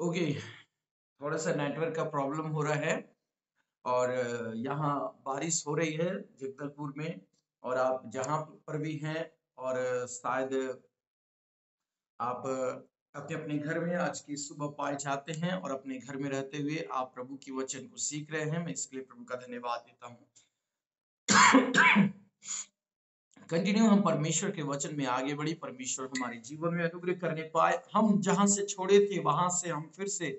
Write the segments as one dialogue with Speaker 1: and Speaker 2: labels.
Speaker 1: Okay, थोड़ा सा network का प्रॉब्लम हो रहा है और यहाँ बारिश हो रही है जगदलपुर में। और आप जहाँ पर भी हैं और शायद आप अपने अपने घर में आज की सुबह पाए जाते हैं और अपने घर में रहते हुए आप प्रभु की वचन को सीख रहे हैं। मैं इसके लिए प्रभु का धन्यवाद देता हूँ। कंटिन्यू हम परमेश्वर के वचन में आगे बढ़ी, परमेश्वर हमारे जीवन में अनुग्रह करने पाए। हम जहां से छोड़े थे वहां से हम फिर से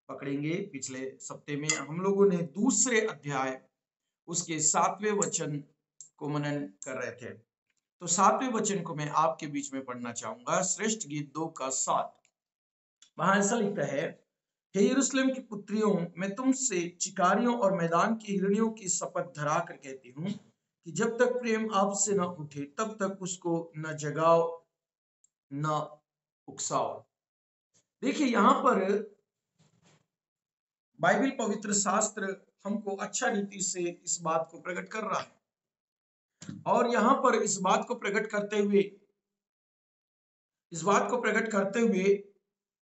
Speaker 1: पकड़ेंगे। पिछले सप्ते में हम लोगों ने दूसरे अध्याय उसके 7वें वचन को मनन कर रहे थे। तो 7वें वचन को मैं आपके बीच में पढ़ना चाहूंगा। श्रेष्ठ गीत 2:7 वहां ऐसा लिखता है, हे यरूशलेम की पुत्रियों, मैं तुमसे चिकारियों और मैदान की हिरनियों की शपथ धरा कर कहती हूँ कि जब तक प्रेम आपसे न उठे तब तक उसको न जगाओ न उकसाओ। देखिए, यहां पर बाइबल पवित्र शास्त्र हमको अच्छा रीति से इस बात को प्रकट कर रहा है। और यहां पर इस बात को प्रकट करते हुए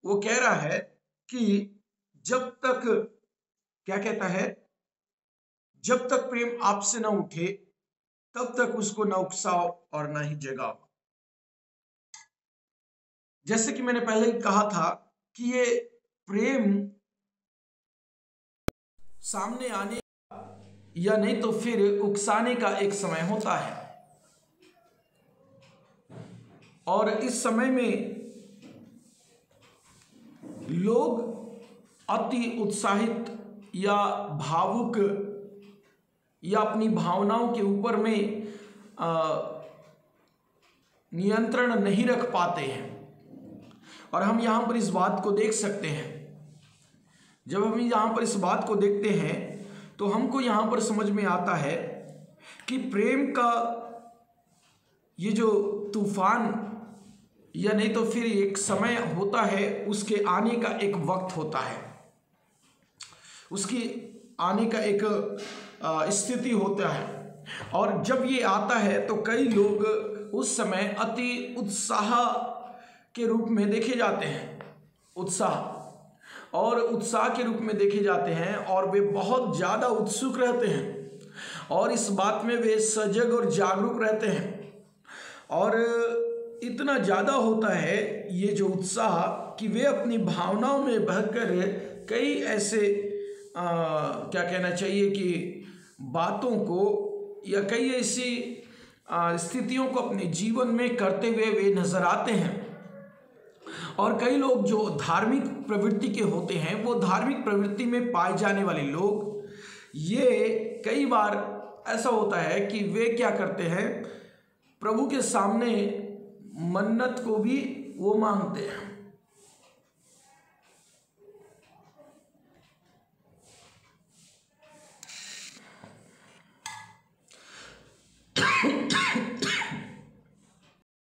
Speaker 1: वो कह रहा है कि जब तक, क्या कहता है, जब तक प्रेम आपसे न उठे तब तक उसको न उकसाओ और न ही जगाओ। जैसे कि मैंने पहले कहा था कि ये प्रेम सामने आने या नहीं तो फिर उकसाने का एक समय होता है। और इस समय में लोग अति उत्साहित या भावुक या अपनी भावनाओं के ऊपर में नियंत्रण नहीं रख पाते हैं। और हम यहाँ पर इस बात को देख सकते हैं। जब हम यहाँ पर इस बात को देखते हैं तो हमको यहाँ पर समझ में आता है कि प्रेम का ये जो तूफान या नहीं तो फिर एक समय होता है, उसके आने का एक वक्त होता है, उसकी आने का एक स्थिति होता है। और जब ये आता है तो कई लोग उस समय अति उत्साह के रूप में देखे जाते हैं, उत्साह के रूप में देखे जाते हैं और वे बहुत ज़्यादा उत्सुक रहते हैं और इस बात में वे सजग और जागरूक रहते हैं। और इतना ज़्यादा होता है ये जो उत्साह कि वे अपनी भावनाओं में बहकर कई ऐसे क्या कहना चाहिए कि बातों को या कई ऐसी स्थितियों को अपने जीवन में करते हुए वे नजर आते हैं। और कई लोग जो धार्मिक प्रवृत्ति के होते हैं, वो धार्मिक प्रवृत्ति में पाए जाने वाले लोग, ये कई बार ऐसा होता है कि वे क्या करते हैं, प्रभु के सामने मन्नत को भी वो मांगते हैं।